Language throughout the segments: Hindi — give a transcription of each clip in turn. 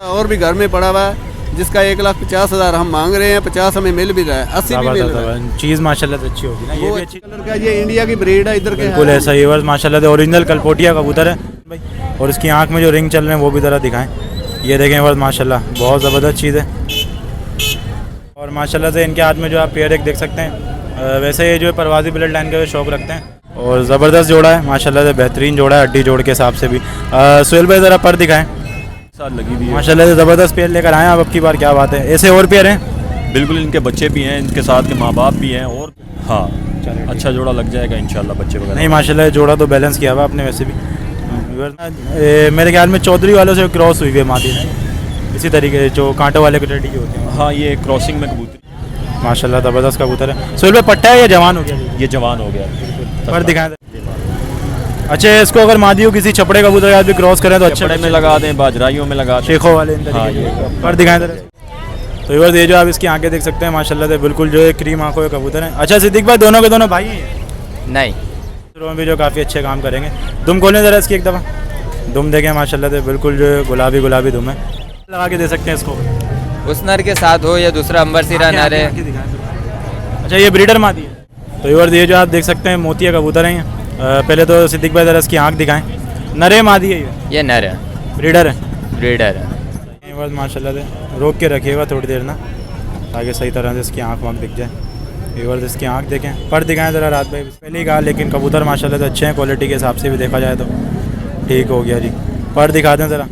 और भी घर में पड़ा हुआ है जिसका 1,50,000 हम मांग रहे हैं, 50 हमें मिल भी रहा है, 80 भी मिल रहा है। चीज़ माशाल्लाह से अच्छी होगी ना, ये भी अच्छी कलर का, ये इंडिया की ब्रीड है इधर के। बिल्कुल ऐसा ही वर्ष माशाल्लाह से ओरिजिनल कलपोटिया कबूतर है भाई। और इसकी आंख में जो रिंग चल रहे हैं वो भी ज़रा दिखाएं। ये देखें वर्ष माशाल्लाह बहुत ज़बरदस्त चीज़ है। और माशाल्लाह से इनके हाथ में जो आप पेयर एक देख सकते हैं। वैसे ये जो परवाज़ी ब्लड लाइन का शौक़ रखते हैं और ज़बरदस्त जोड़ा है माशाल्लाह से, बेहतरीन जोड़ा है हड्डी जोड़ के हिसाब से भी। सुहेल भाई ज़रा पर दिखाएं। साथ लगी हुई है माशाल्लाह से ज़बरदस्त पेयर लेकर आए आप अब की बार, क्या बात है। ऐसे और पेयर हैं? बिल्कुल, इनके बच्चे भी हैं, इनके साथ के माँ बाप भी हैं और हाँ अच्छा जोड़ा लग जाएगा इंशाल्लाह, बच्चे वगैरह। नहीं माशाल्लाह जोड़ा तो बैलेंस किया हुआ आपने वैसे भी। मेरे ख्याल में चौधरी वालों से क्रॉस हुई है मादी, इसी तरीके से जो कांटों वाले कटड़ी के होते हैं। हाँ, ये क्रॉसिंग में कबूतर माशाल्लाह ज़बरदस्त कबूतर है। सुहेल भाई पट्टा है या जवान हो गया? ये जवान हो गया। पर दिखाएं। अच्छा, इसको अगर मादियों किसी छपड़े कबूतर के साथ भी क्रॉस करें तो अच्छे में लगा दें, बाजराइयों में लगा दें, शेखों वाले हाँ, पर दिखाएं जरा। तो ये जो आप इसकी आंखें देख सकते हैं माशाल्लाह से बिल्कुल जो है क्रीम आंखों के कबूतर हैं। अच्छा सिद्दीक भाई, दोनों के दोनों भाई हैं? नहीं, में भी जो काफ़ी अच्छे काम करेंगे। दुम खोलें ज़रा इसकी एक दफ़ा। दुम देखें माशाल्लाह से बिल्कुल जो है गुलाबी गुलाबी दुम है। लगा के दे सकते हैं इसको, उस नर के साथ हो या दूसरा अंबर सिरा नर है। अच्छा, ये ब्रीडर मादी है। तो ये जो आप देख सकते हैं मोतिया कबूतर हैं। पहले तो सिद्दीक भाई ज़रा इसकी आँख दिखाएं। नरे मादी है ये नर है, ब्रीडर है। ब्रीडर है। बस माशाल्लाह से रोक के रखिएगा थोड़ी देर ना, ताकि सही तरह से इसकी आँख वाँख दिख जाए। व्यूअर्स इसकी आँख देखें, पर दिखाएं ज़रा रात भाई। पहले ही कहा, लेकिन कबूतर माशाल्लाह से अच्छे हैं, क्वालिटी के हिसाब से भी देखा जाए तो ठीक हो गया जी। पर दिखा दें ज़रा।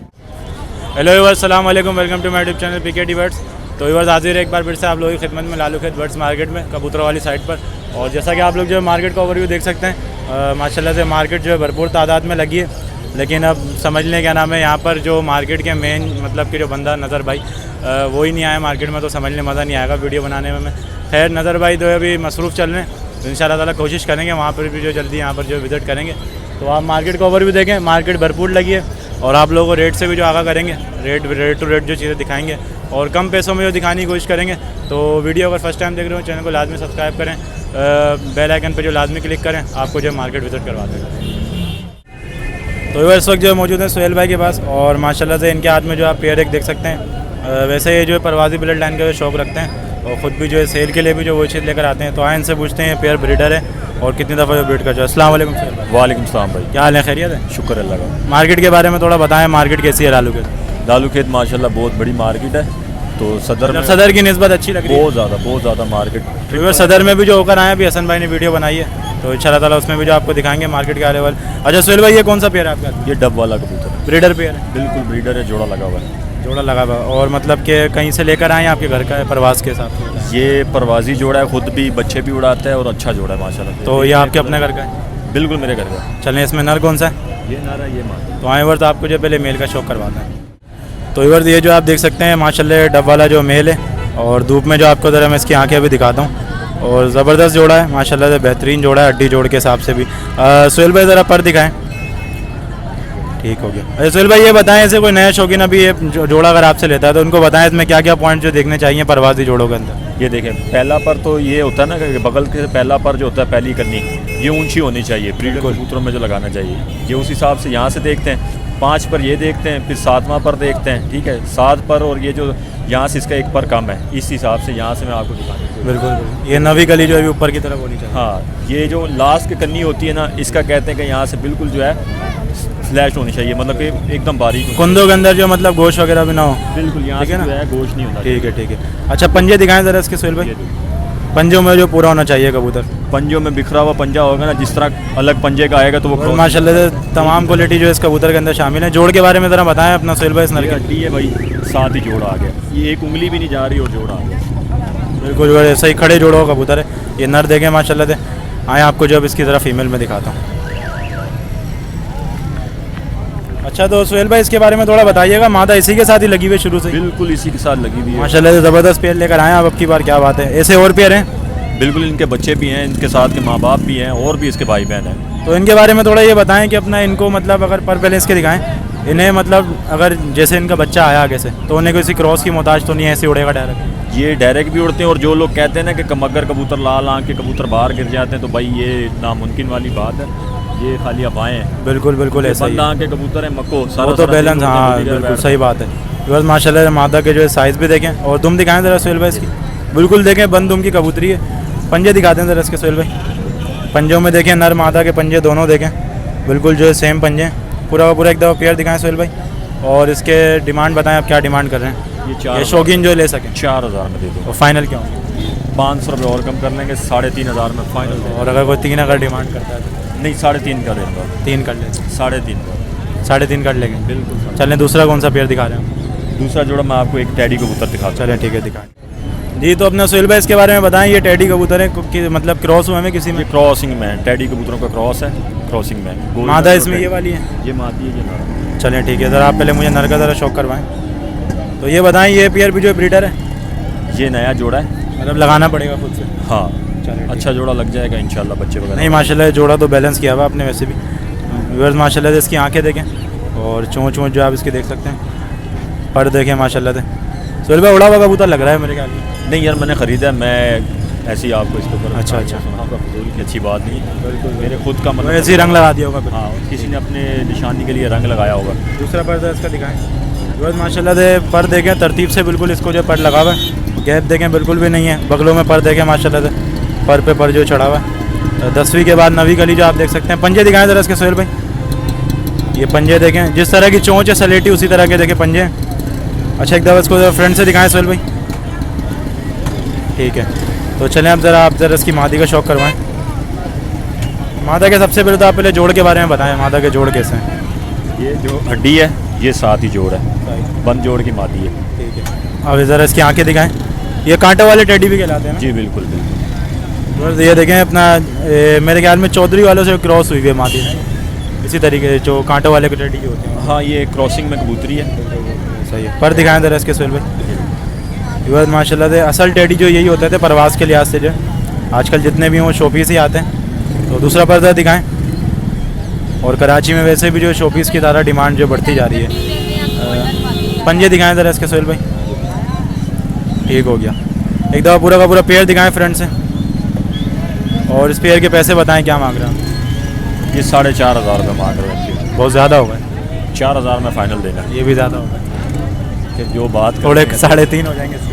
हेलो व्यूअर्स, अस्सलाम वालेकुम, welcome to my YouTube channel PKT birds. तो व्यूअर्स हाजिर है एक बार फिर से आप लोगों की खिदमत में लालू खेत बर्ड्स मार्केट में, कबूतर वाली साइड पर। और जैसा कि आप लोग जो है मार्केट का ओवरव्यू देख सकते हैं, माशाल्लाह से मार्केट जो है भरपूर तादाद में लगी है। लेकिन अब समझ लें क्या नाम है, यहाँ पर जो मार्केट के मेन मतलब कि जो बंदा नज़र भाई वो ही नहीं आया मार्केट में, तो समझ लें मज़ा नहीं आएगा वीडियो बनाने में। खैर नज़र भाई जो है अभी मसरूफ़ चल रहे हैं, तो इंशाल्लाह ताला कोशिश करेंगे वहाँ पर भी जो जल्दी यहाँ पर जो विज़िट करेंगे। तो आप मार्केट का ओवरव्यू देखें, मार्केट भरपूर लगी है। और आप लोगों को रेट से भी जो आगाह करेंगे, रेट टू रेट जो चीज़ें दिखाएंगे और कम पैसों में जो दिखाने की कोशिश करेंगे। तो वीडियो अगर फर्स्ट टाइम देख रहे हो, चैनल को लाजमी सब्सक्राइब करें, बेल आइकन पे जो लाजमी क्लिक करें, आपको जो मार्केट विज़िट करवा देगा। तो इस वक्त जो मौजूद है सुहेल भाई के पास, और माशाल्लाह से इनके हाथ में जो आप पेयर एक देख सकते हैं। वैसे ये जो परवाज़ी ब्लड लाइन का शौक़ रखते हैं और ख़ुद भी जो है सेल के लिए भी जो वो चीज़ लेकर आते हैं। तो आए इनसे पूछते हैं पेयर ब्रीडर है और कितनी दफ़ा जो ब्रीड कर जाए। अस्सलाम वालेकुम सुहेल भाई। वालेकुम सलाम भाई, क्या हाल है, खैरियत है? शुक्र अल्लाह का। मार्केट के बारे में थोड़ा बताएं, मार्केट कैसी है लालू खेत? लालू खेत माशाल्लाह बहुत बड़ी मार्केट है। तो सदर की निस्बत अच्छी लग रही है बहुत ज़्यादा मार्केट। सदर में भी जो होकर आए अभी हसन भाई ने वीडियो बनाई है, तो इंशाल्लाह ताला उसमें भी जो आपको दिखाएंगे मार्केट के आने वाले। अच्छा सुहेल भाई, ये कौन सा पेयर है आपका? ये डब वाला कबूतर ब्रीडर पेयर है? बिल्कुल ब्रीडर है, जोड़ा लगा हुआ है। जोड़ा लगा हुआ, और मतलब कि कहीं से लेकर आए आपके घर का है परवाज़ के साथ? ये परवाज़ी जोड़ा है, खुद भी बच्चे भी उड़ाता है और अच्छा जोड़ा है माशाल्लाह। तो ये आपके अपने घर का है? बिल्कुल मेरे घर का। चलें, इसमें नर कौन सा है? ये नर है, ये मादा। तो आए वर्ष आपको जो पहले मेल का शौक़ करवाना है। तो वर्ष ये जो आप देख सकते हैं माशाल्लाह डब वाला जो मेल है, और धूप में जो आपको ज़रा मैं इसकी आँखें भी दिखाता हूँ, और ज़बरदस्त जोड़ा है माशाल्लाह से, बेहतरीन जोड़ा है हड्डी जोड़ के हिसाब से भी। सुहेल भाई ज़रा पर दिखाएं। ठीक हो गया। अच्छा सुहेल भाई, ये बताएं ऐसे कोई नया शौकीन अभी ये जोड़ा अगर आपसे लेता है तो उनको बताएं इसमें क्या क्या पॉइंट जो देखने चाहिए परवाज़ी जोड़ों के अंदर? ये देखें, पहला पर तो ये होता है ना कि बगल के पहला पर जो होता है पहली करनी, ये ऊंची होनी चाहिए, ब्रीडर कबूतरों में जो लगाना चाहिए। ये उस हिसाब से यहाँ से देखते हैं, 5 पर ये देखते हैं, फिर 7वां पर देखते हैं, ठीक है 7 पर, और ये जो यहाँ से इसका 1 पर कम है, इस हिसाब से यहाँ से मैं आपको दिखाऊँ। बिल्कुल, ये नवी गली जो है ऊपर की तरफ होनी चाहिए। हाँ, ये जो लास्ट की कन्नी होती है ना, इसका कहते हैं कि यहाँ से बिल्कुल जो है फ्लैश होनी चाहिए, मतलब कि एकदम बारीक कुंदों के अंदर जो मतलब गोश्त वगैरह भी ना हो। बिल्कुल, यहाँ से जो है गोश्त नहीं होता। ठीक है। अच्छा पंजे दिखाएं ज़रा इसके सुहेल भाई। पंजों में जो पूरा होना चाहिए कबूतर, पंजों में बिखरा हुआ पंजा होगा ना, जिस तरह अलग पंजे का आएगा तो वो माशाल्लाह से तमाम क्वालिटी जो इस कबूतर के अंदर शामिल है। जोड़ के बारे में ज़रा बताएं अपना सुहेल भाई। इस नर की हड्डी है भाई, 7 ही जोड़ा आ गया, ये एक उंगली भी नहीं जा रही और जोड़ा आ गया। बिल्कुल ऐसा ही खड़े जोड़ों का कबूतर है। ये नर देखें माशाल्लाह से। आए आपको जो अब इसकी ज़रा फीमेल में दिखाता हूँ। अच्छा तो सुहेल भाई इसके बारे में थोड़ा बताइएगा, मादा इसी के साथ ही लगी हुई है शुरू से? बिल्कुल इसी के साथ लगी हुई है माशाल्लाह से, ज़बरदस्त पेयर लेकर आए आप अब की बार, क्या बात है। ऐसे और पेयर हैं? बिल्कुल, इनके बच्चे भी हैं, इनके साथ के माँ बाप भी हैं और भी इसके भाई बहन हैं। तो इनके बारे में थोड़ा ये बताएं कि अपना इनको मतलब अगर पर पहले इसके दिखाएं, इन्हें मतलब अगर जैसे इनका बच्चा आया आगे से तो उन्हें किसी क्रॉस की मोहताज तो नहीं है, ऐसे उड़ेगा डायरेक्ट? ये डायरेक्ट भी उड़ते हैं, और जो लोग कहते हैं ना कि कमगर कबूतर लाल आँख के कबूतर बाहर गिर जाते हैं, तो भाई ये नामुमकिन वाली बात है। ये खाली हवाएं हैं। बिल्कुल बिल्कुल ऐसा ही बंद है। आँख के कबूतर है मक्को वो सारा तो बैलेंस, हाँ दीगर बिल्कुल बैठ सही बात है। बस माशाल्लाह मादा के जो है साइज़ भी देखें, और दुम दिखाएं ज़रा सोहेल भाई इसकी। बिल्कुल देखें बंद दुम की कबूतरी है। पंजे दिखाते हैं ज़रा इसके सोहेल भाई। पंजों में देखें नर मादा के पंजे दोनों देखें, बिल्कुल जो है सेम पंजे हैं। पूरा का पूरा एक दफ़ा पेयर दिखाएं सोहेल भाई। और इसके डिमांड बताएं आप क्या डिमांड कर रहे हैं। ये शौकीन जो ले सकें 4000 में दे दो। और फाइनल क्या होगा? 500 रुपये और कम कर लेंगे, 3500 में फाइनल। और अगर कोई 3 अगर डिमांड करता है तो नहीं 3.5 का देंगे। 3 कर लेते, 3.5 का 3.5 कर लेंगे। बिल्कुल। चलें दूसरा कौन सा पेयर दिखा रहे हैं? दूसरा जोड़ा मैं आपको एक टैडी कबूतर दिखाता हूँ। चलें ठीक है दिखाएं जी। तो अपने सोहेल भाई इसके बारे में बताएं, ये टैडी कबूतर है कि मतलब क्रॉस हुए में किसी में? ये क्रॉसिंग में है, टैडी कबूतरों का क्रॉस है, क्रॉसिंग में है। गोल्डन मादा और इसमें ये टैडी। वाली है? ये मादी है, ये नर। चलें ठीक है, ज़रा आप पहले मुझे नर का ज़रा शौक करवाएं। तो ये बताएं ये पेयर भी जो ब्रीडर है, ये नया जोड़ा है। मतलब लगाना पड़ेगा खुद से? हाँ चलें अच्छा जोड़ा लग जाएगा इंशाल्लाह, बच्चे वगैरह। नहीं माशाल्लाह जोड़ा तो बैलेंस किया हुआ आपने वैसे भी। व्यूअर्स माशाल्लाह से इसकी आंखें देखें, और चोंच वोंच जो आप इसकी देख सकते हैं, पर देखें माशाल्लाह से। सोहेल भाई उड़ा हुआ कबूतर लग रहा है मेरे ख्याल में। नहीं यार मैंने ख़रीदा है, मैं ऐसे ही आपको इसके ऊपर अच्छा, अच्छा। आपका फजूल की अच्छी बात नहीं है। बिल्कुल मेरे खुद का मतलब ऐसे ही रंग लगा दिया होगा फिर। हाँ किसी ने अपने निशानी के लिए रंग लगाया होगा। दूसरा पर्दा इसका दिखाएं। व्यूअर्स माशाल्लाह से पर देखें तरतीब से, बिल्कुल इसको जो पर लगा हुआ है, गैप देखें बिल्कुल भी नहीं है। बगलों में पर देखें माशाल्लाह से, पर पे पर जो चढ़ा हुआ है। 10वीं के बाद 9वीं गली जो आप देख सकते हैं। पंजे दिखाएं ज़रा इसके सोहेल भाई। ये पंजे देखें, जिस तरह की चोंच है सलेटी उसी तरह के देखें पंजे हैं। अच्छा एक दफ़ा इसको फ्रंट से दिखाएं सोहेल भाई। ठीक है, तो चलें अब आप ज़रा इसकी मादी का शौक करवाएं। मादा के सबसे पहले तो आप पहले जोड़ के बारे में बताएं, मादा के जोड़ कैसे हैं? ये जो हड्डी है ये साथ ही जोड़ है, बंद जोड़ की मादी है। ठीक है, अब ज़रा इसकी आंखें दिखाएं। ये कांटे वाले टेडी भी कहलाते हैं ना? जी बिल्कुल बिल्कुल। बस ये देखें अपना मेरे ख्याल में चौधरी वालों से क्रॉस हुई हुई है मादी है, इसी तरीके से जो कांटे वाले के टेडी होते हैं। हाँ ये क्रॉसिंग में कबूतरी है। सही है, पर दिखाएं ज़रा इसके सोहेल भाई। बस माशाल्लाह से असल टेडी जो यही होते थे परवास के लिहाज से, जो आजकल जितने भी हैं वो शोपीस ही आते हैं। तो दूसरा पर्दा दिखाएं। और कराची में वैसे भी जो शोपीस की ज़्यादा डिमांड जो बढ़ती जा रही है। पंजे दिखाएं ज़रा इसके सोहेल भाई। ठीक हो गया, एक दफ़ा पूरा का पूरा पेयर दिखाएं फ्रंट से। और इस पेयर के पैसे बताएं क्या मांग रहे हैं? ये 4500 रुपये मांग रहे हैं। बहुत ज़्यादा होगा। 4000 में फाइनल देना है। ये भी ज़्यादा होगा, कि जो बात थोड़े करेंगे 3.5 हो जाएंगे इसके।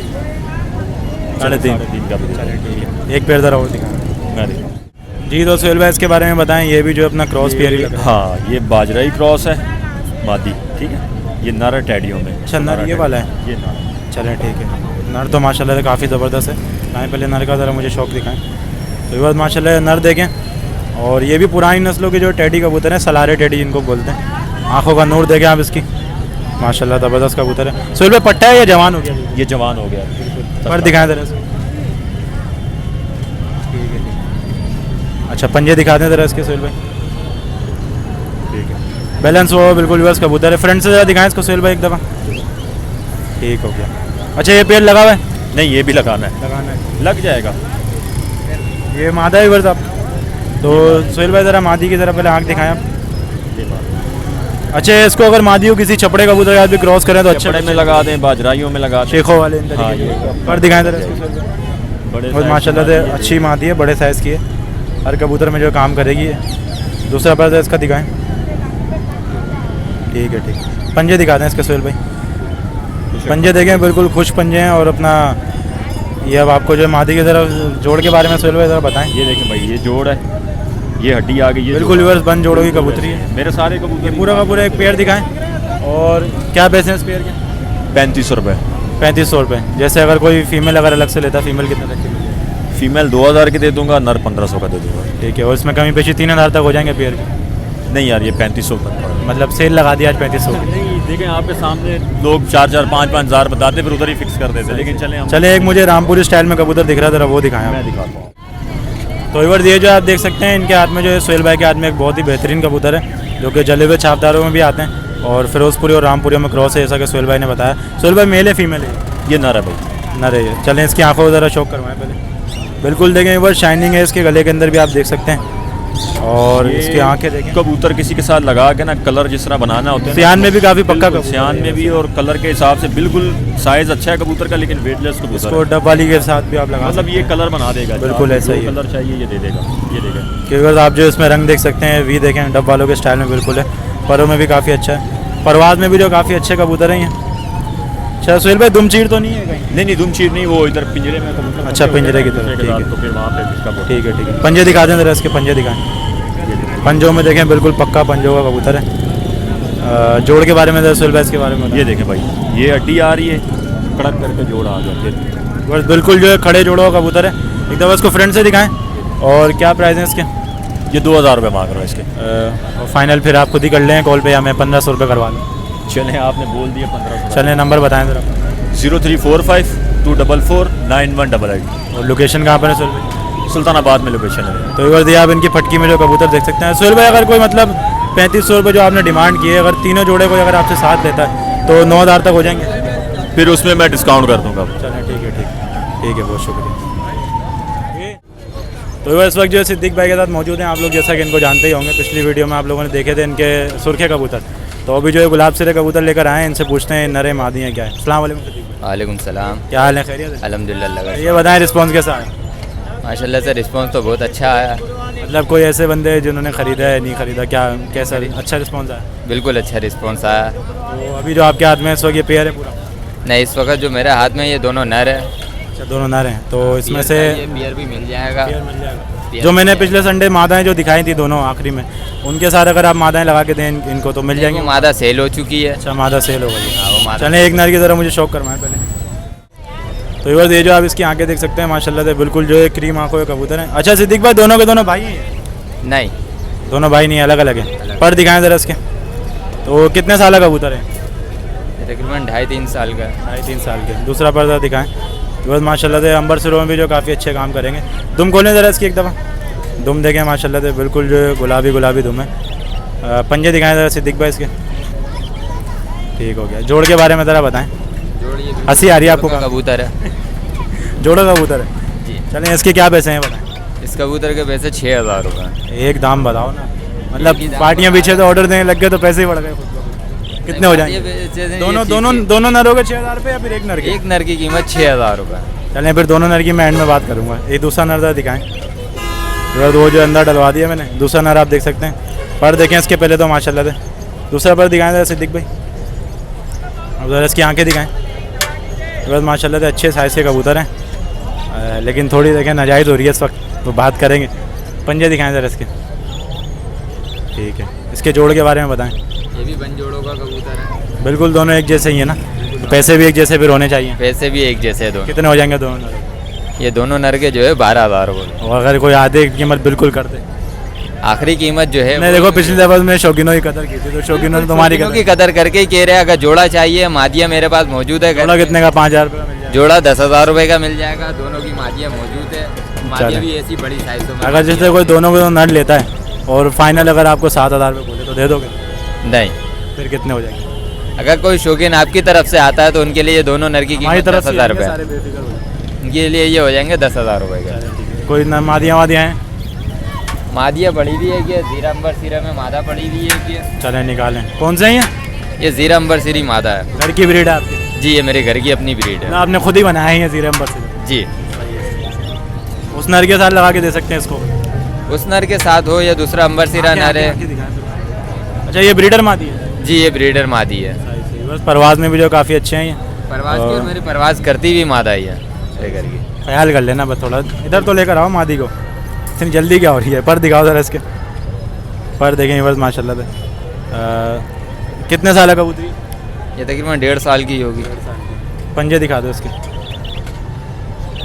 3.5 का भी दे चलें देंगे। ठीक है, एक पेयर ज़रा और दिखाएं मैं दिखाऊँ। जी। तो सोहेल भाई इसके बारे में बताएं, ये भी जो अपना क्रॉस पेयर ही लग रहा है। हाँ ये बाजराई क्रॉस है मादी, ठीक है। ये नर है टैडियों में। अच्छा नर ये वाला है? ये नर। चलें ठीक है, नर तो माशाल्लाह से काफ़ी ज़बरदस्त है। आए पहले नर का ज़रा मुझे शौक दिखाएं। तो ये बात माशाल्लाह नर देखें। और ये भी पुरानी नस्लों के जो टैडी कबूतर हैं, सलारे टैडी जिनको बोलते हैं। आँखों का नूर देखें आप इसकी, माशाल्लाह ज़बरदस्त कबूतर है। सोहेल भाई पट्टा है या जवान हो गया? ये जवान हो गया। पर दिखाएं ज़रा से। अच्छा पंजे दिखा दें ज़रा इसके सोहेल भाई। ठीक है, बैलेंस वो बिल्कुल बस कबूतर है। फ्रंट से ज़रा दिखाएं इसको सोहेल भाई एक दफ़ा। ठीक हो गया। अच्छा ये पेड़ लगा हुआ है? नहीं ये भी लगाना है, लगाना है, लग जाएगा। ये मादा ही वर्ष आप। तो सोहेल भाई ज़रा मादी की ज़रा पहले आँख दिखाएं आप। अच्छा इसको अगर मादियों किसी छपड़े कबूतर के साथ भी क्रॉस करें तो अच्छे छपड़े में लगा दें, बाजराइयों में लगा दें। शेखों वाले इन हाँ, तरीके ये के। पर दिखाएं ज़रा इसको सोहेल भाई। बड़े और size माशाल्लाह की से मादी है। अच्छी मादी है, बड़े साइज़ की है, हर कबूतर में जो काम करेगी है। दूसरा पर्दा इसका दिखाएं। ठीक है ठीक है, पंजे दिखा दें इसके सोहेल भाई। पंजे देखें बिल्कुल खुश पंजे हैं। और अपना ये अब आपको जो मादी की तरफ जोड़ के बारे में सोहेल भाई ज़रा बताएं। ये देखें भाई ये जोड़ है, ये हड्डी आ गई है। बिल्कुल रिवर्स बंद जोड़ों की कबूतरी है। मेरे सारे कबूतर पूरा का पूरा एक पेयर दिखाएं। और क्या पैसे हैं इस पेयर के? 3500 रुपये। 3500 रुपये। जैसे अगर कोई फीमेल अगर अलग से लेता, फीमेल कितने तक की मिलेगी? फीमेल 2000 की दे दूंगा, नर 1500 का दे दूंगा। ठीक है, और इसमें कमी पेशी 3000 तक हो जाएंगे पेयर की? नहीं यार ये 3500 तक पड़ेगा। मतलब सेल लगा दिया आज 3500 की। नहीं देखें आपके सामने लोग 4-4, 5-5 हज़ार बताते फिर उधर ही फिक्स कर देते, लेकिन चले हम चले एक मुझे रामपुरी स्टाइल में कबूतर दिख रहा था, वो दिखाएं आप। मैं दिखाता हूँ। तो इवर ये जो आप देख सकते हैं इनके हाथ में जो है सोहेल भाई के हाथ में एक बहुत ही बेहतरीन कबूतर है, जो कि जले हुए छापदारों में भी आते हैं और फिरोजपुरी और रामपुरी में क्रॉस है, जैसा कि सोहेल भाई ने बताया। सोहेल भाई मेल है फीमेल है? ये नर है भाई। नर है ये। चलें इसकी आंखों को ज़रा शौक करवाएं पहले। बिल्कुल देखें एक बार शाइनिंग है इसके गले के अंदर भी, आप देख सकते हैं और ये इसकी आंखें देखें, कबूतर किसी के साथ लगा के ना कलर जिस तरह बनाना होता है ना, सियान में भी काफ़ी पक्का बिल्कुल, सियान में भी और कलर के हिसाब से बिल्कुल साइज़ अच्छा है कबूतर का, लेकिन वेटलेस कबूतर इसको है। डब वाली के साथ भी आप लगा मतलब ये कलर बना देगा, बिल्कुल आपको ऐसा जो ही है। कलर चाहिए ये दे देगा, ये देगा। क्योंकि आप जो इसमें रंग देख सकते हैं वी देखें, डब वालों के स्टाइल में बिल्कुल है। परों में भी काफ़ी अच्छा है, परवाज़ में भी जो काफ़ी अच्छे कबूतर हैं ये। अच्छा सुहेल भाई दुमचीर तो नहीं है कहीं? नहीं दुमचीर नहीं, वो इधर पिंजरे में कबूतर अच्छा, बंधे हुए पिंजरे की हैं, तरफ, दूसरे के ठीक साथ, है। तो फिर वहाँ पे इसका वो- ठीक है। पंजे दिखा दें ज़रा, इसके पंजे दिखाएं। पंजों में देखें बिल्कुल पक्का पंजों का कबूतर है। जोड़ के बारे में जरा सुहेल भाई इसके बारे में ये देखें भाई, ये अड्डी आ रही है, कड़क करके जोड़ आ गया फिर। बस बिल्कुल जो है खड़े जोड़ों का कबूतर है। एक दफ़ा इसको फ्रंट से दिखाएं। और क्या प्राइस है इसके? ये 2000 रुपये मांग रहा है इसके। और फाइनल फिर आप खुद ही कर लें कॉल पे, या मैं 1500 रुपये करवा लूँ? चलें, आपने बोल दिया 1500। चलें, नंबर बताएं ज़रा। 0345 244 9188। और लोकेशन कहाँ पर है सुहेल भाई? सुल्तानाबाद में लोकेशन है। तो एक बार दिए आप इनकी फटकी में जो कबूतर देख सकते हैं। सुहेल भाई अगर कोई मतलब 3500 रुपये जो आपने डिमांड की है, अगर तीनों जोड़े को अगर आपसे साथ लेता है तो 9000 तक हो जाएंगे? फिर उसमें मैं डिस्काउंट कर दूंगा। चलें ठीक है, बहुत शुक्रिया। तो इस वक्त जो है सिद्दीक भाई के साथ मौजूद हैं। आप लोग जैसा कि इनको जानते ही होंगे, पिछली वीडियो में आप लोगों ने देखे थे इनके सुर्खे कबूतर। तो अभी जो है गुलाब सिरे कबूतर लेकर आए हैं, इनसे पूछते हैं नरे मादी हैं क्या है। अस्सलाम वालेकुम सिद्दीक भाई, वालेकुम सलाम। क्या हाल है? खैरियत है? अल्हम्दुलिल्लाह लगा। ये बताएं रिस्पॉन्स कैसा है? माशाल्लाह से रिस्पांस तो बहुत अच्छा आया, मतलब कोई ऐसे बंदे जिन्होंने ख़रीदा है, नहीं ख़रीदा, क्या कैसा अच्छा रिस्पॉन्स आया? बिल्कुल अच्छा रिस्पांस आया। तो अभी जो आपके हाथ में इस वक्त ये पेयर है पूरा? नहीं, इस वक्त जो मेरे हाथ में ये दोनों नर है। अच्छा, दोनों नर हैं। तो इसमें से ये बियर भी मिल जाएगा। पेयर मिल जाएगा। पेयर जो मैंने मिल पिछले संडे मादाएं जो दिखाई थी दोनों आखिरी में, उनके साथ अगर आप मादाएं लगा के दें इनको तो मिल जाएगा। जाएंगे? वो मादा सेल हो चुकी है। अच्छा, मादा सेल हो गई। हाँ, वो मादा। चलें एक नर की तरह मुझे शौक करवाएं पहले। तो ये जो आप इसकी आंखें देख सकते हैं माशाल्लाह से बिल्कुल जो है क्रीम आंखों के कबूतर हैं। अच्छा सिद्दीक भाई, दोनों के दोनों भाई हैं? नहीं, दोनों भाई नहीं, अलग अलग हैं। पर दिखाएं ज़रा इसके। तो कितने साल का कबूतर है? तकरीबन 2.5-3 साल का है। 2.5-3 साल के। दूसरा पर्दा दिखाएं। बस माशाल्लाह से अंबर सिरों में भी जो काफ़ी अच्छे काम करेंगे। दुम खोलें ज़रा इसकी एक दफ़ा। दुम देखें माशाल्लाह से बिल्कुल जो है गुलाबी दुम है। पंजे दिखाएं ज़रा सिद्दीक भाई इसके। ठीक हो गया। जोड़ के बारे में ज़रा बताएं। जोड़िए हंसी आ रही है आपको? कबूतर है जोड़ो कबूतर है जी। चलें, इसके क्या पैसे हैं बताएं? इस कबूतर के पैसे 6000 रुपये। एक दाम बताओ ना, मतलब एक ही दाम पार्टियां बता पीछे तो ऑर्डर देने लग गए तो पैसे ही बढ़ गए खुद ब खुद। कितने हो जाएंगे? दोनों नरों के 6000 रुपये या फिर एक नर के? एक नर की कीमत 6000 रुपये। चलें फिर दोनों नर की मैं एंड में बात करूँगा। ये दूसरा नर ज़रा दिखाएं। वो जो अंदर डलवा दिया मैंने, दूसरा नर आप देख सकते हैं। पर देखें इसके पहले तो माशाल्लाह से। दूसरा पर दिखाएं ज़रा सिद्दीक भाई। अब ज़रा इसकी आंखें दिखाएं। बस माशाल्लाह से अच्छे साइज़ के कबूतर हैं, लेकिन थोड़ी देखें नाजायज़ हो रही है इस वक्त, तो बात करेंगे। पंजे दिखाएं ज़रा इसके। ठीक है, इसके जोड़ के बारे में बताएं। ये भी बन जोड़ों का कबूतर है। बिल्कुल दोनों एक जैसे ही है ना? पैसे भी एक जैसे फिर होने चाहिए। पैसे भी एक जैसे हैं दोनों। कितने हो जाएंगे दोनों नर? ये दोनों नर के जो है 12000 रुपये। और अगर कोई आधे की कीमत बिल्कुल कर दे? आखिरी कीमत जो है नहीं, देखो पिछली दफा में शौकीनों की कदर की थी, तो शौकीनों ने तुम्हारी शौकीनों की कदर। कदर करके ही कह रहे हैं। अगर जोड़ा चाहिए, मादिया मेरे पास मौजूद है। जोड़ा कितने का? 5000 रुपये का मिल जाएगा। जोड़ा 10,000 रुपये का मिल जाएगा। दोनों की मादिया मौजूद है। मादिया चलें। भी ऐसी बड़ी साइजों में। अगर जैसे कोई दोनों को नर लेता है और फाइनल अगर आपको 7000 रुपये बोले तो दे दोगे? नहीं, फिर कितने हो जाएंगे? अगर कोई शौकीन आपकी तरफ से आता है तो उनके लिए ये दोनों नर की हमारी कीमत तरफ से 10,000 सारे रुपये। बेफिक्र हो जाएंगे। उनके लिए ये हो जाएंगे 10,000 रुपये का। कोई न मादियाँ हैं? मादिया पड़ी हुई है कि जीरा अंबर सिरा में मादा पड़ी हुई है कि चलें निकालें। कौन से हैं ये? ये जीरा अंबर सिरी मादा है। घर की ब्रीड है आपकी? जी, ये मेरे घर की अपनी ब्रीड है। आपने खुद ही बनाया है ये जीरे अंबर से? जी। उस नर के साथ लगा के दे सकते हैं इसको? उस नर के साथ हो या दूसरा अंबर सिरा नर है। अच्छा, ये ब्रीडर मादी है? जी, ये ब्रीडर मादी है। बस परवाज़ में भी जो काफ़ी अच्छे हैं ये। परवाज की और मेरी परवाज करती भी मादा ही है मेरे घर की। ख्याल कर लेना बस थोड़ा। इधर तो लेकर आओ मादी को, इतनी जल्दी क्या हो रही है? पर दिखाओ ज़रा इसके। पर देखें बस माशाल्लाह से। कितने साल का कबूतरी? ये तकरीबन 1.5 साल की होगी। पंजे दिखा दो इसके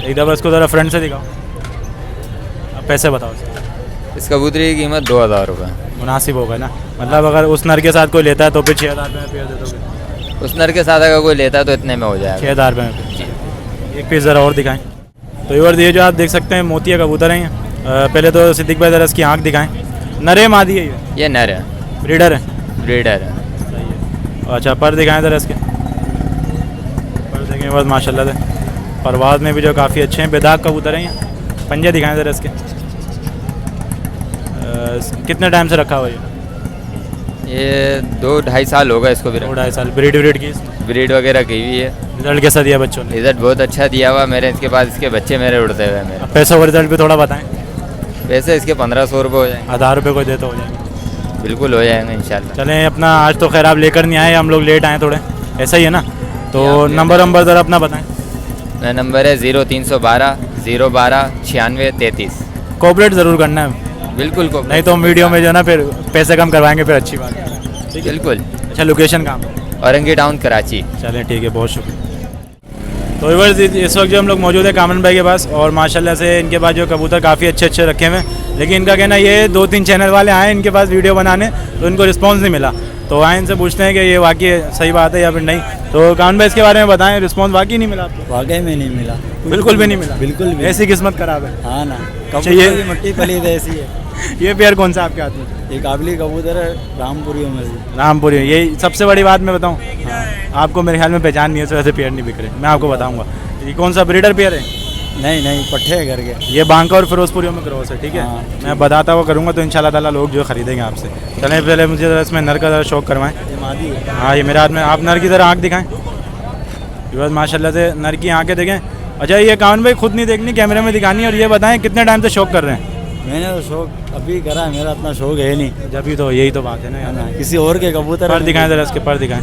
एक दफ़ा। इसको ज़रा फ्रंट से दिखाओ। अब पैसे बताओ इसके। इस कबूतरी की कीमत 2000 रुपये। मुनासिब होगा ना? मतलब अगर उस नर के साथ कोई लेता है तो फिर 6000 रुपये में पेयर दे दोगे? उस नर के साथ अगर कोई लेता है तो इतने में हो जाएगा। 6000 रुपये में पेयर। एक पीस ज़रा और दिखाएं। तो ये जो आप देख सकते हैं मोतिया कबूतर हैं ये। पहले तो सिद्दीक भाई ज़रा इसकी आँख दिखाएं। नरे मादी है ये नर है, ब्रीडर है? ब्रीडर है। अच्छा, पर दिखाएं ज़रा इसके। पर देखें बस माशाल्लाह से। परवाज़ में भी जो काफ़ी अच्छे हैं, बेदाग कबूतर हैं ये। पंजे दिखाएं ज़रा इसके। बस कितने टाइम से रखा हुआ ये 2-2.5 साल होगा इसको भी 2-2.5 साल। ब्रीड की ब्रीड वगैरह की हुई है। रिजल्ट कैसा दिया बच्चों ने? रिजल्ट बहुत अच्छा दिया हुआ मेरे। इसके बाद इसके बच्चे मेरे उड़ते हुए मेरे। अब पैसा और रिजल्ट भी थोड़ा बताएं। वैसे इसके 1500 रुपये हो जाएंगे। 1000 रुपये कोई दे तो हो जाएंगे। बिल्कुल हो जाएंगे इंशाल्लाह। चलें अपना, आज तो खैर आप लेकर नहीं आए, हम लोग लेट आए थोड़े, ऐसा ही है ना? तो नंबर ज़रा अपना बताएं। मेरा नंबर है 0312 012 96 33। कोऑपरेट ज़रूर करना है, बिल्कुल को नहीं तो हम वीडियो में जो है ना फिर पैसे कम करवाएंगे, फिर अच्छी बात है। बिल्कुल। अच्छा, लोकेशन कहाँ पर? औरंगी टाउन कराची। चलें ठीक है, बहुत शुक्रिया। तो व्यूअर्स, इस वक्त जो हम लोग मौजूद है कामन भाई के पास, और माशाल्लाह से इनके पास जो कबूतर काफ़ी अच्छे अच्छे रखे हुए हैं, लेकिन इनका कहना ये 2-3 चैनल वाले आए इनके पास वीडियो बनाने, तो इनको रिस्पांस नहीं मिला। तो आए इनसे पूछते हैं कि ये वाकई सही बात है या फिर नहीं। तो कामन भाई इसके बारे में बताएं, रिस्पांस वाकई नहीं मिला आपको? वाकई में नहीं मिला, बिल्कुल भी नहीं मिला? बिल्कुल भी। ऐसी किस्मत खराब है। हाँ ना, अच्छा, ये- कबूतर की मिट्टी पली तो ऐसी है। ये पेयर कौन सा आपके हाथ में? ये काबली कबूतर है, रामपुरियों में से। रामपुरी। ये सबसे बड़ी बात मैं बताऊँ, आपको मेरे ख्याल में पहचान नहीं है, वैसे पेयर नहीं बिक रहे। मैं आपको बताऊँगा ये कौन सा ब्रीडर पेयर है। नहीं पट्ठे है घर के। ये बांका और फिरोजपुरियों में क्रॉस है, ठीक है? हाँ, मैं बताता हुआ करूँगा तो इंशाल्लाह ताला लोग जो खरीदेंगे आपसे। चलें पहले मुझे ज़रा इसमें नर का ज़रा शौक करवाएं। ये मादी है। हाँ, ये मेरे हाथ में। आप नर की ज़रा आँख दिखाएं। बस माशाल्लाह से नर की आँखें देखें। अच्छा, ये कान भाई खुद नहीं देखनी, कैमरे में दिखानी है। और ये बताएं कितने टाइम से शौक कर रहे हैं? मैंने तो शौक अभी करा है, मेरा इतना शौक है नहीं। जब भी तो यही तो बात है ना है यार। ना, किसी और के कबूतर पर दिखाएं ज़रा, इसके पर दिखाएं।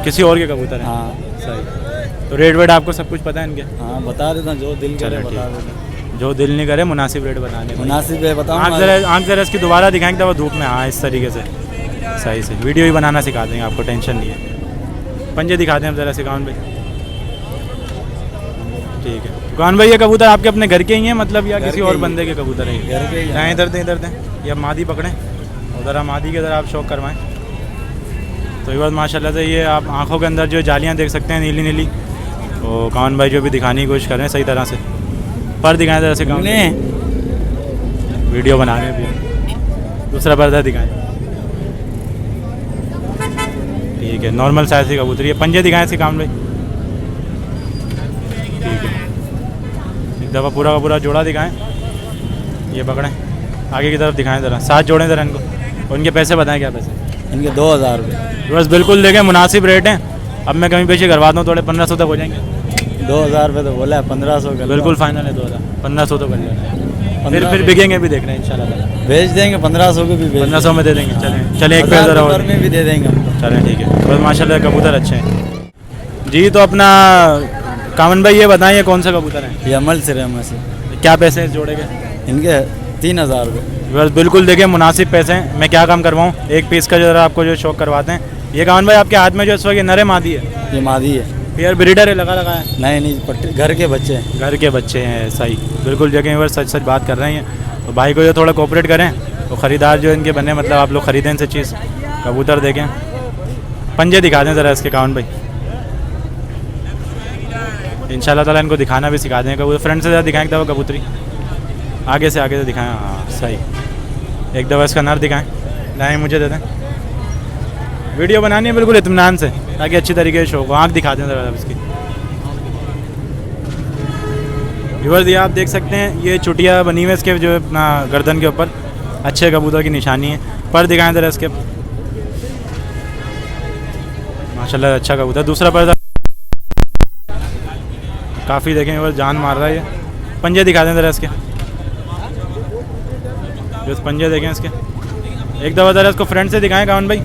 किसी और के कबूतर है? हाँ सही। तो रेट वेट आपको सब कुछ पता है इनके? हाँ, बता देता हूँ, जो दिल करे चलो, बता ठीक। देता। जो दिल नहीं करे मुनासिब रेट बताने। मुनासिब है, बताऊँ। आँख जरा इसकी दोबारा दिखाएंगे वो धूप में। हाँ, इस तरीके से सही से वीडियो ही बनाना सिखा देंगे आपको, टेंशन नहीं है। पंजे दिखा दें हम ज़रा सिकान भाई। ठीक है कान भाई, ये कबूतर आपके अपने घर के ही हैं मतलब, या किसी और बंदे के कबूतर हैं? घर के ही हैं। इधर दें, इधर दें। ये आप मादी पकड़ें और ज़रा मादी के ज़रा आप शौक करवाएं। तो ये बात माशाल्लाह से, ये आप आँखों के अंदर जो जालियाँ देख सकते हैं नीली नीली, तो कान भाई जो भी दिखाने की कोशिश कर रहे हैं सही तरह से। पर दिखाएं ज़रा से कान, वीडियो बना रहे हैं भी। दूसरा पर्दा दिखाएं। ठीक है, नॉर्मल साइज़ की कबूतर। ये पंजे दिखाएं इसके कान भाई। ठीक है, एक दफ़ा पूरा का पूरा जोड़ा दिखाएं। ये पकड़ें, आगे की तरफ दिखाएं ज़रा, साथ जोड़ें ज़रा इनको। और इनके पैसे बताएं, क्या पैसे? इनके 2000 रुपये। बस बिल्कुल देखें, मुनासिब रेट हैं। अब मैं कमी पेशी करवाता हूँ, थोड़े 1500 तक हो जाएंगे। 2000 रुपये तो बोला है, 1500 कर लो। बिल्कुल फाइनल है 2000, 1500 तो कर लेना है। फिर बिकेंगे भी, देख रहे हैं इंशाल्लाह। भेज देंगे 1500 के भी, 1500 में दे देंगे। चलें एक पेड़ ज़रा और में भी दे देंगे हमको। चलें ठीक है। बस माशाल्लाह कबूतर अच्छे हैं जी। तो अपना कामन भाई ये बताएं, ये कौन सा कबूतर है? ये अमल से रहमा से। क्या पैसे हैं जोड़े के? इनके 3000 रुपये। बस बिल्कुल देखिए, मुनासिब पैसे हैं। मैं क्या काम करवाऊँ, एक पीस का जो ज़रा आपको जो शौक करवाते हैं। ये कामन भाई आपके हाथ में जो इस वक्त नर है मादी है? ये मादी है। पेयर ब्रीडर है, लगा है? नहीं पट्टे घर के बच्चे हैं। घर के बच्चे हैं, सही। बिल्कुल जगह पर सच बात कर रहे हैं। तो भाई को जो थोड़ा कोऑपरेट करें तो ख़रीदार जो इनके बने, मतलब आप लोग ख़रीदें इनसे चीज़। कबूतर देखें, पंजे दिखा दें ज़रा इसके काउन भाई। इंशाल्लाह ताला इनको दिखाना भी सिखा दें। कबूतर फ्रंट से ज़रा दिखाएं एक दफ़ा कबूतरी, आगे से दिखाएं। हाँ सही, एक दफ़ा इसका नर दिखाएं। लाएँ मुझे दे दें, वीडियो बनानी है बिल्कुल इत्मीनान से, ताकि अच्छी तरीके से शो को। आँख दिखा दें ज़रा इसकी। व्यूअर्स, ये आप देख सकते हैं, ये चुटिया बनी हुई है इसके जो अपना गर्दन के ऊपर, अच्छे कबूतर की निशानी है। पर दिखाएं ज़रा इसके, माशाल्लाह अच्छा कबूतर। दूसरा पर्दा काफ़ी देखें, बस जान मार रहा है ये। पंजे दिखा दें ज़रा इसके, बस पंजे देखें इसके। एक दफ़ा ज़रा इसको फ्रंट से दिखाएं कामन भाई।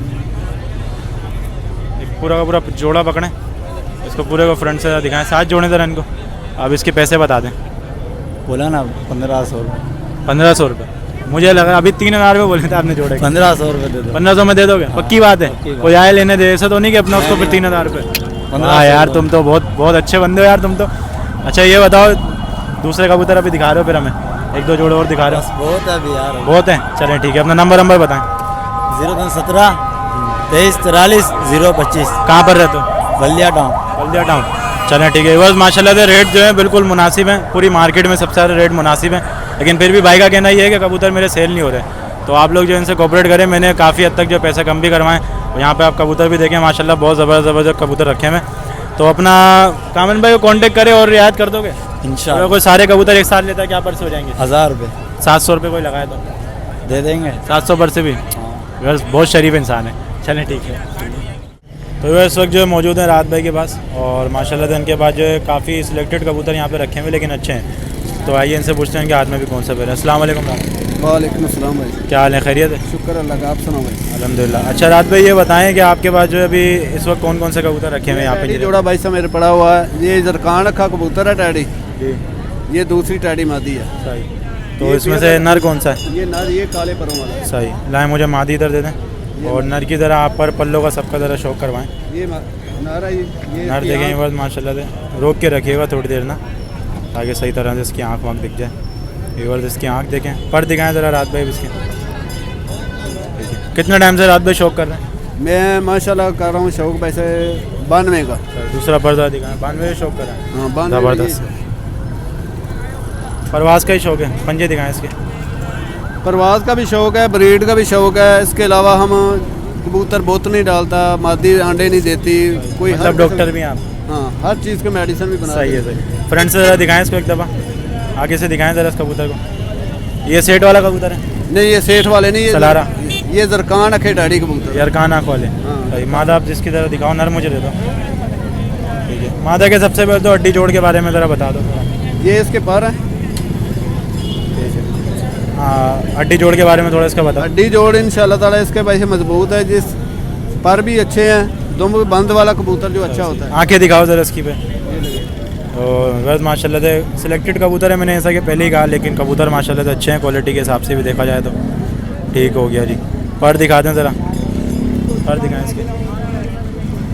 एक पूरा का पूरा जोड़ा पकड़ें, इसको पूरे को फ्रंट से दिखाएं, साथ जोड़ें ज़रा इनको। अब इसके पैसे बता दें। बोला ना 1500 रुपये। 1500 रुपये? मुझे लगा अभी 3000 रुपये बोले थे आपने जोड़े। 1500 रुपये दे दो। 1500 में दे दोगे? पक्की बात है? पक्की बात। कोई आए लेने दे, ऐसा तो नहीं कि अपना उसको फिर 3000 रुपये। हाँ यार, तुम तो बहुत अच्छे बंदे हो यार तुम तो। अच्छा ये बताओ, दूसरे कबूतर अभी दिखा रहे हो, फिर हमें एक दो जोड़े और दिखा रहे बस हो? बहुत है अभी यार। बहुत है, चलें ठीक है। अपना नंबर बताएं। 017 23 43 025। कहाँ पर रहते हो? बलिया टाउन। बल्दिया टाउन। चलें ठीक है। बस माशाल्लाह से रेट जो है बिल्कुल मुनासिब हैं, पूरी मार्केट में सबसे सारे रेट मुनासिब हैं। लेकिन फिर भी भाई का कहना ये है कि कबूतर मेरे सेल नहीं हो रहे, तो आप लोग जो इनसे कोऑपरेट करें। मैंने काफ़ी हद तक जो पैसे कम भी करवाएं। यहाँ पे आप कबूतर भी देखें, माशाल्लाह बहुत ज़बरदस्त कबूतर रखे हैं। तो अपना कामन भाई को कांटेक्ट करें और रियायत कर दोगे? इंशाल्लाह। कोई सारे कबूतर एक साथ लेता है क्या परसे हो जाएंगे? 1000 रुपये। 700 रुपये कोई लगाए तो दे देंगे। 700 पर से भी बस बहुत शरीफ इंसान है। चलें ठीक है। तो वह इस वक्त जो है मौजूद है राहत भाई के पास और माशाल्लाह से इनके पास जो है काफ़ी सिलेक्टेड कबूतर यहाँ पे रखे हुए लेकिन अच्छे हैं। तो आइए इनसे पूछते हैं कि हाथ में भी कौन सा पैर है। अस्सलाम वालेकुम। वालेकुम अस्सलाम भाई। क्या हाल है, खैरियत है? शुक्र अल्लाह का, आप सुनाओ भाई। अल्हम्दुलिल्लाह। अच्छा राहत भाई ये बताएं कि आपके पास जो है अभी इस वक्त कौन कौन से कबूतर रखे हुए हैं यहाँ टैडी पे? जोड़ा भाई साहब मेरे पड़ा हुआ है। ये जरकान रखा कबूतर है टैडी, जी ये दूसरी टैडी मादी है। सही। तो इसमें से नर कौन सा है? ये नर, ये काले परों वाला है। सही। लाएँ मुझे मादी इधर दे दें और नर की ज़रा आप पर पल्लों का सबका ज़रा शौक करवाएं। ये नर है। ये नर देखें बस माशाल्लाह से रोक के रखिएगा थोड़ी देर ना ताकि सही तरह से इसकी आँख वाँख दिख जाए। एक बार इसकी आँख देखें, पर दिखाएं ज़रा राहत भाई इसके। कितने टाइम से राहत भाई शौक कर रहे हैं? मैं माशाल्लाह कर रहा हूँ शौक वैसे 92 का। दूसरा पर्दा दिखाएं। 92 शौक कर रहे हैं। हाँ 92। ज़बरदस्त। परवाज़ का ही शौक है। पंजे दिखाएं इसके। परवाज़ का भी शौक है, ब्रीड का भी शौक है। इसके अलावा हम कबूतर बोत नहीं डालता, मादी अंडे नहीं देती कोई। मतलब डॉक्टर भी हैं आप? हाँ, हर चीज़ के मेडिसिन भी बना। सही है सही। फ्रंट से ज़रा दिखाएं इसको एक दफ़ा, आगे से दिखाएं ज़रा इस कबूतर को। ये सेट वाला कबूतर है? नहीं ये सेठ वाले नहीं, सलारा। ये जरकान अखे डैडी कबूतर। यरकान आँख वाले। हाँ। सही। मादा आप जिसकी तरह दिखाओ, नर मुझे दे दो। ठीक है। मादा के सबसे पहले तो हड्डी जोड़ के बारे में ज़रा बता दो थोड़ा। ये इसके पर है। हाँ हड्डी जोड़ के बारे में थोड़ा इसका बता। हड्डी जोड़ इंशाल्लाह ताला इसके वैसे मजबूत है, जिस पर भी अच्छे हैं। दुम बंद वाला कबूतर जो अच्छा होता है। आंखें दिखाओ ज़रा इसकी पे। और बस माशाल्लाह से सिलेक्टेड कबूतर है, मैंने ऐसा कि पहले ही कहा, लेकिन कबूतर माशाल्लाह से अच्छे हैं क्वालिटी के हिसाब से भी देखा जाए तो। ठीक हो गया जी। पर दिखा दें ज़रा, पर दिखाएं इसके।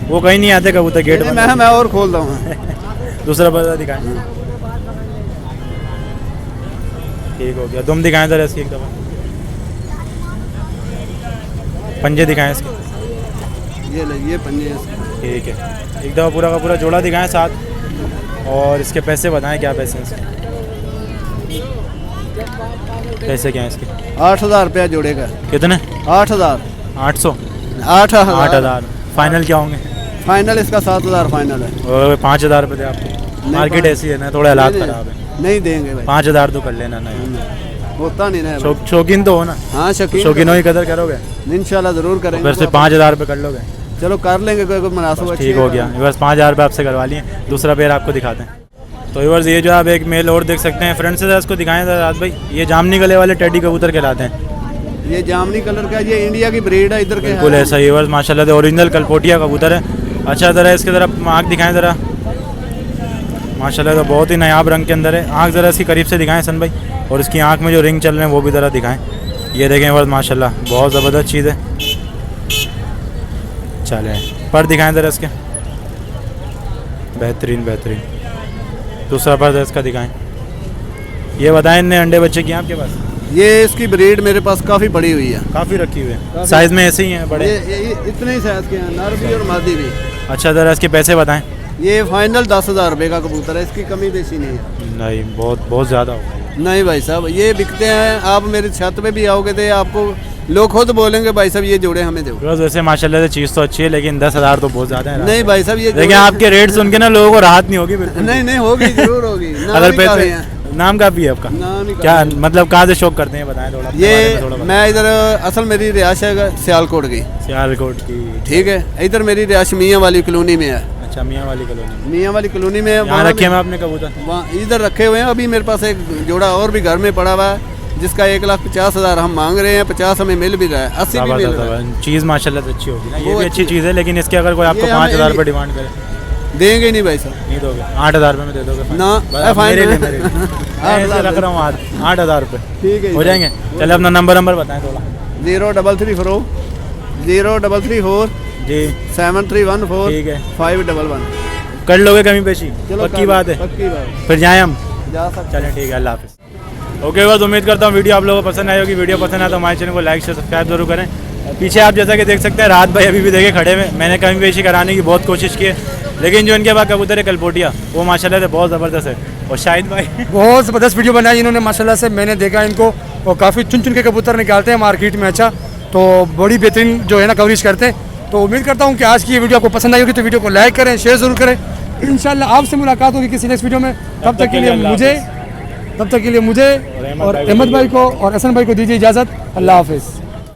वो कहीं नहीं आते कबूतर, गेट बंद। मैं और खोल दूँ। दूसरा पर दिखाएं। ठीक हो गया। दुम दिखाएं ज़रा इसकी एक दफ़ा। पंजे दिखाएं इसके। ये पंजे हैं। ठीक है। एक दफ़ा पूरा का पूरा जोड़ा दिखाएं साथ और इसके पैसे बताएं क्या पैसे हैं इसके? पैसे क्या हैं इसके? 8,000 रुपया जोड़े का। कितने? 8,000। 800? 8,000। फाइनल क्या होंगे? फाइनल इसका 7,000 फाइनल है। और 5,000 रुपये दे आपको। मार्केट ऐसी है ना, थोड़े हालात ख़राब है। नहीं देंगे भाई। 5,000 तो कर लेना ना। होता नहीं ना। शौकीन तो हो ना? हाँ शौकीन। शौकीनों की कदर करोगे? इंशाल्लाह ज़रूर करेंगे। फिर से 5,000 रुपये कर लोगे? चलो कर लेंगे, कोई मुनासिब। ठीक हो गया। बस 5,000 रुपये आपसे करवा लिए। दूसरा पेड़ आपको दिखाते हैं। तो व्यूअर्स ये जो आप एक मेल और देख सकते हैं, फ्रंट से ज़रा इसको दिखाएं ज़रा राहत भाई। ये जामनी गले वाले टेडी कबूतर कहलाते हैं। ये जामनी कलर का, ये इंडिया की ब्रीड है इधर के। बिल्कुल ऐसा ही व्यूअर्स माशाल्लाह से ओरिजिनल कलपोटिया कबूतर है। अच्छा ज़रा इसके ज़रा आँख दिखाएं ज़रा। माशाल्लाह तो बहुत ही नायाब रंग के अंदर है। आँख ज़रा इसकी करीब से दिखाएं सन भाई, और इसकी आँख में जो रिंग चल रहे हैं वो भी ज़रा दिखाएं। ये देखें व्यूअर्स माशाल्लाह बहुत ज़बरदस्त चीज़ है। चले पर दिखाएं ज़रा इसके। बेहतरीन बेहतरीन। दूसरा पर इसका दिखाएं। ये बताएं इनने अंडे बच्चे किए आपके पास? ये इसकी ब्रीड मेरे पास काफ़ी बड़ी हुई है। काफ़ी रखी हुई है। साइज़ में ऐसे ही हैं बड़े? ये इतने ही साइज़ के हैं, नर भी और मादी भी। अच्छा ज़रा इसके पैसे बताएं। ये फाइनल 10,000 रुपये का कबूतर है, इसकी कमी बेशी नहीं है। नहीं बहुत बहुत ज़्यादा होगा। नहीं भाई साहब, ये बिकते हैं। आप मेरी छत पे भी आओगे तो आपको लोग खुद बोलेंगे भाई साहब ये जोड़े हमें दो। बस वैसे माशाल्लाह से चीज़ तो अच्छी है, लेकिन 10,000 तो बहुत ज़्यादा है। नहीं भाई साहब ये लेकिन आपके रेट सुन के ना लोगों को राहत नहीं होगी बिल्कुल। नहीं होगी, जरूर होगी। अगर पैसे नाम का भी है आपका? नाम ही क्या मतलब कहाँ से शौक करते हैं बताएं थोड़ा। ये मैं इधर असल मेरी रिहायश है सियालकोट की। सियालकोट की? ठीक है। इधर मेरी रिहायश मियाँ वाली कॉलोनी में है। अच्छा मियाँ वाली कॉलोनी। मियाँ वाली कॉलोनी में यहाँ रखे हैं आपने कबूतर? वहाँ इधर रखे हुए हैं। अभी मेरे पास एक जोड़ा और भी घर में पड़ा हुआ है जिसका 1,50,000 हम मांग रहे हैं। 50 हमें मिल भी रहा है, 80 भी मिल रहा है। चीज़ माशाल्लाह से अच्छी होगी ना, ये भी अच्छी चीज़ है। लेकिन इसके अगर कोई आपको 5,000 रुपये डिमांड करे? देंगे नहीं भाई साहब। नहीं दोगे? 8,000 रुपये में दे दोगे ना? मेरे लिए रख रहा हूँ 8,000 रुपये। ठीक है हो जाएंगे। चले अपना नंबर बताएं थोड़ा। 0334 0334 जी 7314 ठीक है 511। कर लोगे कमी पेशी? पक्की बात है? पक्की बात। फिर जाएँ हम? जा सकते। चलें ठीक है। अल्लाह हाफ़िज़। ओके बस उम्मीद करता हूँ वीडियो आप लोगों को पसंद आई होगी। वीडियो पसंद आए तो हमारे चैनल को लाइक शेयर सब्सक्राइब जरूर करें। पीछे आप जैसा कि देख सकते हैं राहत भाई अभी भी देखे खड़े हुए। मैंने कमी पेशी कराने की बहुत कोशिश की है, लेकिन जो इनके पास कबूतर है कलपोटिया वो माशाल्लाह से बहुत ज़बरदस्त है। और शाहिद भाई बहुत ज़बरदस्त वीडियो बनाई इन्होंने माशाल्लाह से। मैंने देखा इनको और काफ़ी चुन चुन के कबूतर निकालते हैं मार्केट में। अच्छा तो बड़ी बेहतरीन जो है ना कवरेज करते हैं। तो उम्मीद करता हूँ कि आज की ये वीडियो आपको पसंद आई होगी, तो वीडियो को लाइक करें, शेयर ज़रूर करें। इंशाल्लाह आपसे मुलाकात होगी किसी नेक्स्ट वीडियो में। तब तक के लिए मुझे तब तक के लिए मुझे और अहमद भाई को और हसन भाई को दीजिए इजाज़त। अल्लाह हाफिज़।